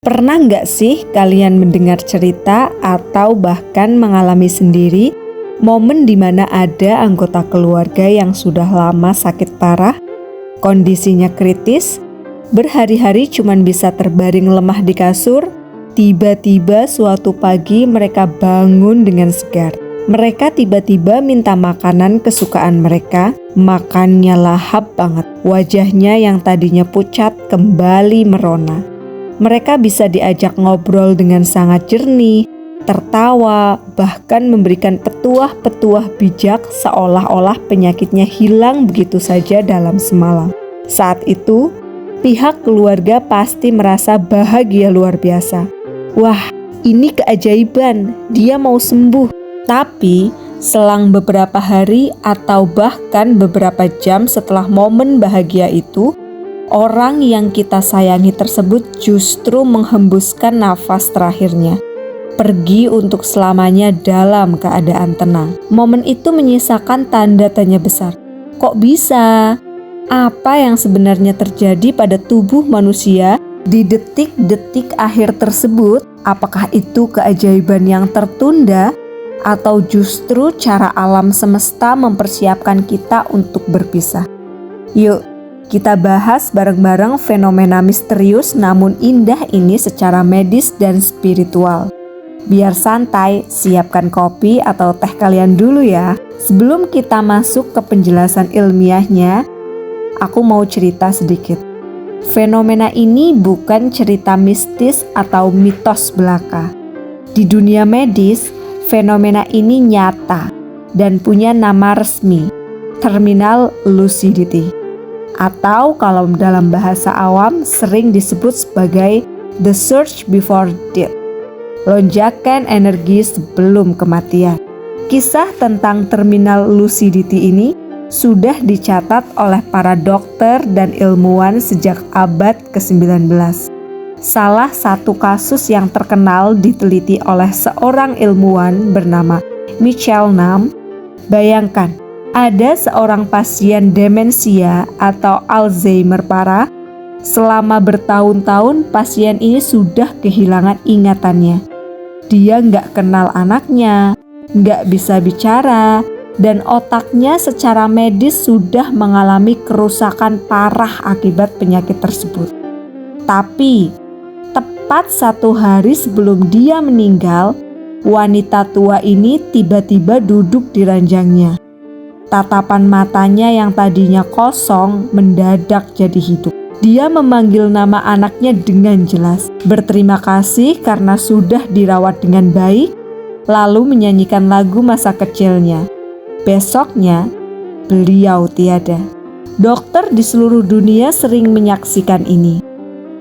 Pernah nggak sih kalian mendengar cerita atau bahkan mengalami sendiri momen di mana ada anggota keluarga yang sudah lama sakit parah, kondisinya kritis, berhari-hari cuman bisa terbaring lemah di kasur, tiba-tiba suatu pagi mereka bangun dengan segar. Mereka tiba-tiba minta makanan kesukaan mereka, makannya lahap banget. Wajahnya yang tadinya pucat kembali merona. Mereka bisa diajak ngobrol dengan sangat jernih, tertawa, bahkan memberikan petuah-petuah bijak seolah-olah penyakitnya hilang begitu saja dalam semalam. Saat itu, pihak keluarga pasti merasa bahagia luar biasa. Wah, ini keajaiban, dia mau sembuh. Tapi, selang beberapa hari atau bahkan beberapa jam setelah momen bahagia itu, orang yang kita sayangi tersebut justru menghembuskan nafas terakhirnya, pergi untuk selamanya dalam keadaan tenang. Momen itu menyisakan tanda tanya besar. Kok bisa? Apa yang sebenarnya terjadi pada tubuh manusia di detik-detik akhir tersebut? Apakah itu keajaiban yang tertunda? Atau justru cara alam semesta mempersiapkan kita untuk berpisah? Yuk, kita bahas bareng-bareng fenomena misterius namun indah ini secara medis dan spiritual. Biar santai, siapkan kopi atau teh kalian dulu ya. Sebelum kita masuk ke penjelasan ilmiahnya, aku mau cerita sedikit. Fenomena ini bukan cerita mistis atau mitos belaka. Di dunia medis, fenomena ini nyata dan punya nama resmi, terminal lucidity. Atau kalau dalam bahasa awam sering disebut sebagai the surge before death, lonjakan energi sebelum kematian. Kisah tentang terminal lucidity ini sudah dicatat oleh para dokter dan ilmuwan sejak abad ke-19. Salah satu kasus yang terkenal diteliti oleh seorang ilmuwan bernama Michel Nam. Bayangkan, ada seorang pasien demensia atau Alzheimer parah. Selama bertahun-tahun pasien ini sudah kehilangan ingatannya. Dia nggak kenal anaknya, nggak bisa bicara, dan otaknya secara medis sudah mengalami kerusakan parah akibat penyakit tersebut. Tapi, tepat 1 hari sebelum dia meninggal, wanita tua ini tiba-tiba duduk di ranjangnya. Tatapan matanya yang tadinya kosong mendadak jadi hidup. Dia memanggil nama anaknya dengan jelas, berterima kasih karena sudah dirawat dengan baik, lalu menyanyikan lagu masa kecilnya. Besoknya, beliau tiada. Dokter di seluruh dunia sering menyaksikan ini.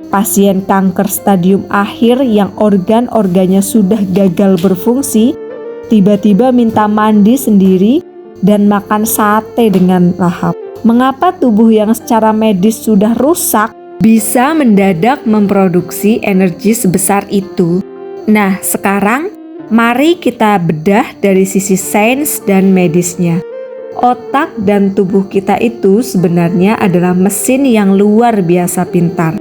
Pasien kanker stadium akhir yang organ-organnya sudah gagal berfungsi, tiba-tiba minta mandi sendiri dan makan sate dengan lahap. Mengapa tubuh yang secara medis sudah rusak bisa mendadak memproduksi energi sebesar itu? Nah, sekarang mari kita bedah dari sisi sains dan medisnya. Otak dan tubuh kita itu sebenarnya adalah mesin yang luar biasa pintar.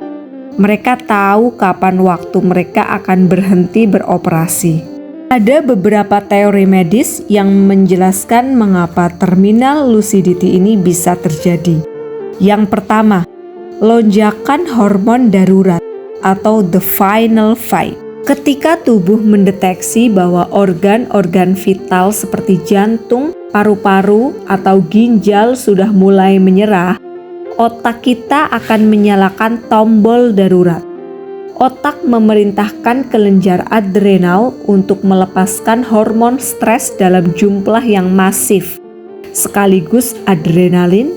Mereka tahu kapan waktu mereka akan berhenti beroperasi. Ada beberapa teori medis yang menjelaskan mengapa terminal lucidity ini bisa terjadi. Yang pertama, lonjakan hormon darurat atau the final fight. Ketika tubuh mendeteksi bahwa organ-organ vital seperti jantung, paru-paru, atau ginjal sudah mulai menyerah, otak kita akan menyalakan tombol darurat. Otak memerintahkan kelenjar adrenal untuk melepaskan hormon stres dalam jumlah yang masif, sekaligus adrenalin,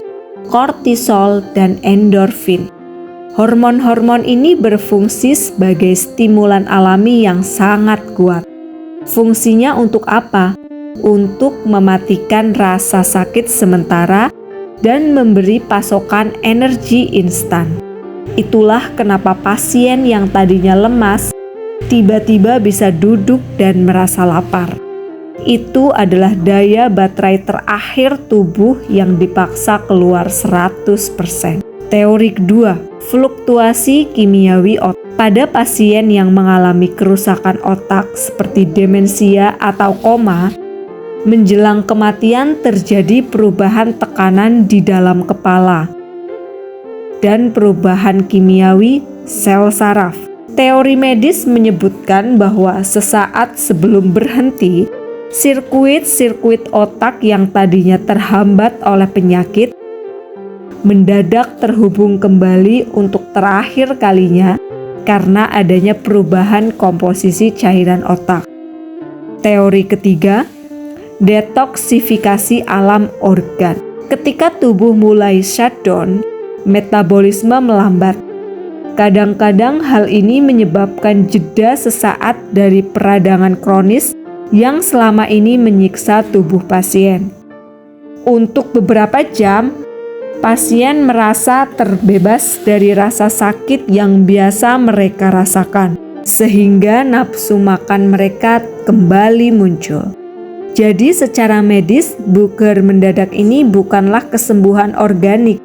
kortisol, dan endorfin. Hormon-hormon ini berfungsi sebagai stimulan alami yang sangat kuat. Fungsinya untuk apa? Untuk mematikan rasa sakit sementara dan memberi pasokan energi instan. Itulah kenapa pasien yang tadinya lemas tiba-tiba bisa duduk dan merasa lapar. Itu adalah daya baterai terakhir tubuh yang dipaksa keluar 100%. Teori kedua, fluktuasi kimiawi otak. Pada pasien yang mengalami kerusakan otak seperti demensia atau koma, menjelang kematian terjadi perubahan tekanan di dalam kepala dan perubahan kimiawi sel saraf. Teori medis menyebutkan bahwa sesaat sebelum berhenti, sirkuit-sirkuit otak yang tadinya terhambat oleh penyakit mendadak terhubung kembali untuk terakhir kalinya karena adanya perubahan komposisi cairan otak. Teori ketiga, detoksifikasi alam organ. Ketika tubuh mulai shutdown, metabolisme melambat. Kadang-kadang hal ini menyebabkan jeda sesaat dari peradangan kronis yang selama ini menyiksa tubuh pasien. Untuk beberapa jam, pasien merasa terbebas dari rasa sakit yang biasa mereka rasakan, sehingga nafsu makan mereka kembali muncul. Jadi secara medis, buger mendadak ini bukanlah kesembuhan organik,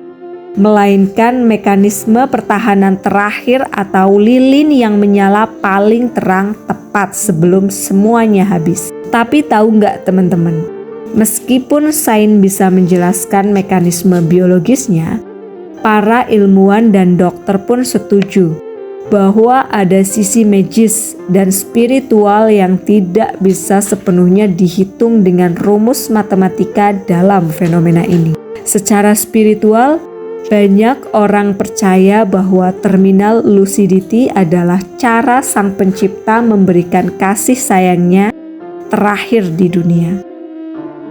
melainkan mekanisme pertahanan terakhir atau lilin yang menyala paling terang tepat sebelum semuanya habis. Tapi tahu nggak teman-teman? Meskipun sains bisa menjelaskan mekanisme biologisnya, para ilmuwan dan dokter pun setuju bahwa ada sisi magis dan spiritual yang tidak bisa sepenuhnya dihitung dengan rumus matematika dalam fenomena ini. Secara spiritual, banyak orang percaya bahwa terminal lucidity adalah cara Sang Pencipta memberikan kasih sayangnya terakhir di dunia.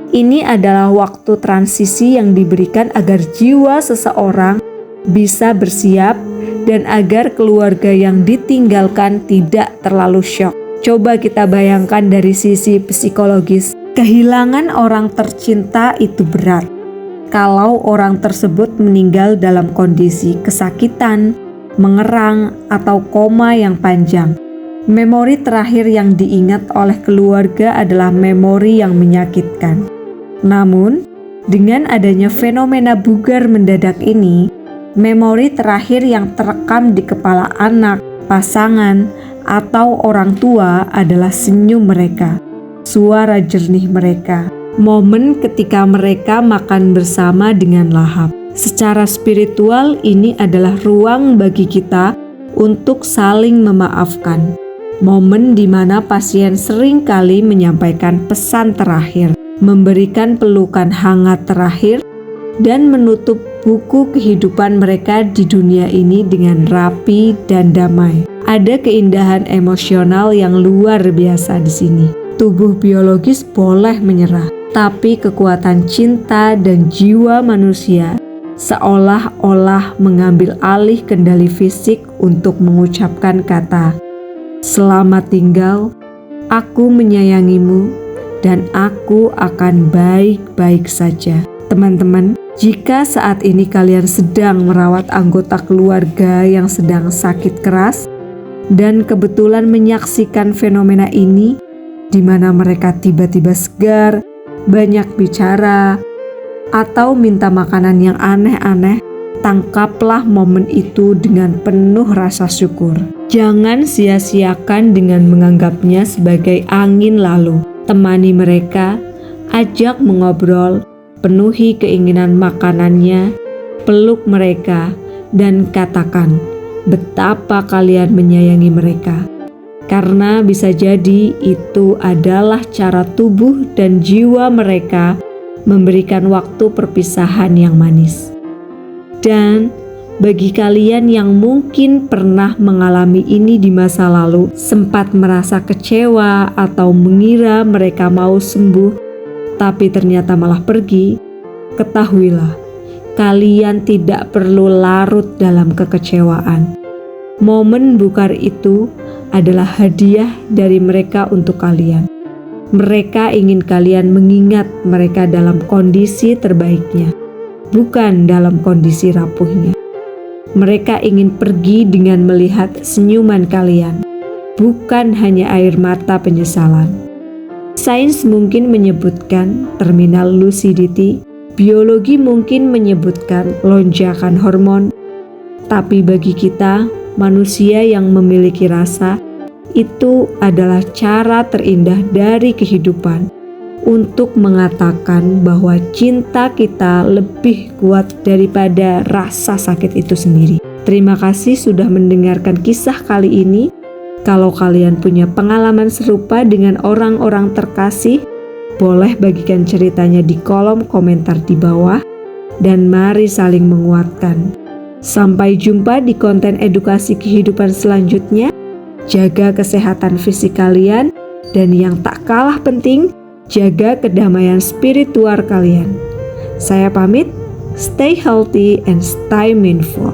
Ini adalah waktu transisi yang diberikan agar jiwa seseorang bisa bersiap dan agar keluarga yang ditinggalkan tidak terlalu syok. Coba kita bayangkan dari sisi psikologis, kehilangan orang tercinta itu berat. Kalau orang tersebut meninggal dalam kondisi kesakitan, mengerang, atau koma yang panjang, memori terakhir yang diingat oleh keluarga adalah memori yang menyakitkan. Namun, dengan adanya fenomena bugar mendadak ini, memori terakhir yang terekam di kepala anak, pasangan, atau orang tua adalah senyum mereka, suara jernih mereka, momen ketika mereka makan bersama dengan lahap. Secara spiritual, ini adalah ruang bagi kita untuk saling memaafkan. Momen di mana pasien seringkali menyampaikan pesan terakhir, memberikan pelukan hangat terakhir, dan menutup buku kehidupan mereka di dunia ini dengan rapi dan damai. Ada keindahan emosional yang luar biasa di sini. Tubuh biologis boleh menyerah, tapi kekuatan cinta dan jiwa manusia seolah-olah mengambil alih kendali fisik untuk mengucapkan kata, "Selamat tinggal, aku menyayangimu, dan aku akan baik-baik saja." Teman-teman, jika saat ini kalian sedang merawat anggota keluarga yang sedang sakit keras dan kebetulan menyaksikan fenomena ini, di mana mereka tiba-tiba segar, banyak bicara, atau minta makanan yang aneh-aneh, tangkaplah momen itu dengan penuh rasa syukur. Jangan sia-siakan dengan menganggapnya sebagai angin lalu. Temani mereka, ajak mengobrol, penuhi keinginan makanannya, peluk mereka, dan katakan betapa kalian menyayangi mereka. Karena bisa jadi itu adalah cara tubuh dan jiwa mereka memberikan waktu perpisahan yang manis. Dan bagi kalian yang mungkin pernah mengalami ini di masa lalu, sempat merasa kecewa atau mengira mereka mau sembuh, tapi ternyata malah pergi, ketahuilah, kalian tidak perlu larut dalam kekecewaan. Momen bugar itu adalah hadiah dari mereka untuk kalian. Mereka ingin kalian mengingat mereka dalam kondisi terbaiknya, bukan dalam kondisi rapuhnya. Mereka ingin pergi dengan melihat senyuman kalian, bukan hanya air mata penyesalan. Sains mungkin menyebutkan terminal lucidity, biologi mungkin menyebutkan lonjakan hormon, tapi bagi kita, manusia yang memiliki rasa, itu adalah cara terindah dari kehidupan untuk mengatakan bahwa cinta kita lebih kuat daripada rasa sakit itu sendiri. Terima kasih sudah mendengarkan kisah kali ini. Kalau kalian punya pengalaman serupa dengan orang-orang terkasih, boleh bagikan ceritanya di kolom komentar di bawah, dan mari saling menguatkan. Sampai jumpa di konten edukasi kehidupan selanjutnya. Jaga kesehatan fisik kalian, dan yang tak kalah penting, jaga kedamaian spiritual kalian. Saya pamit, stay healthy and stay mindful.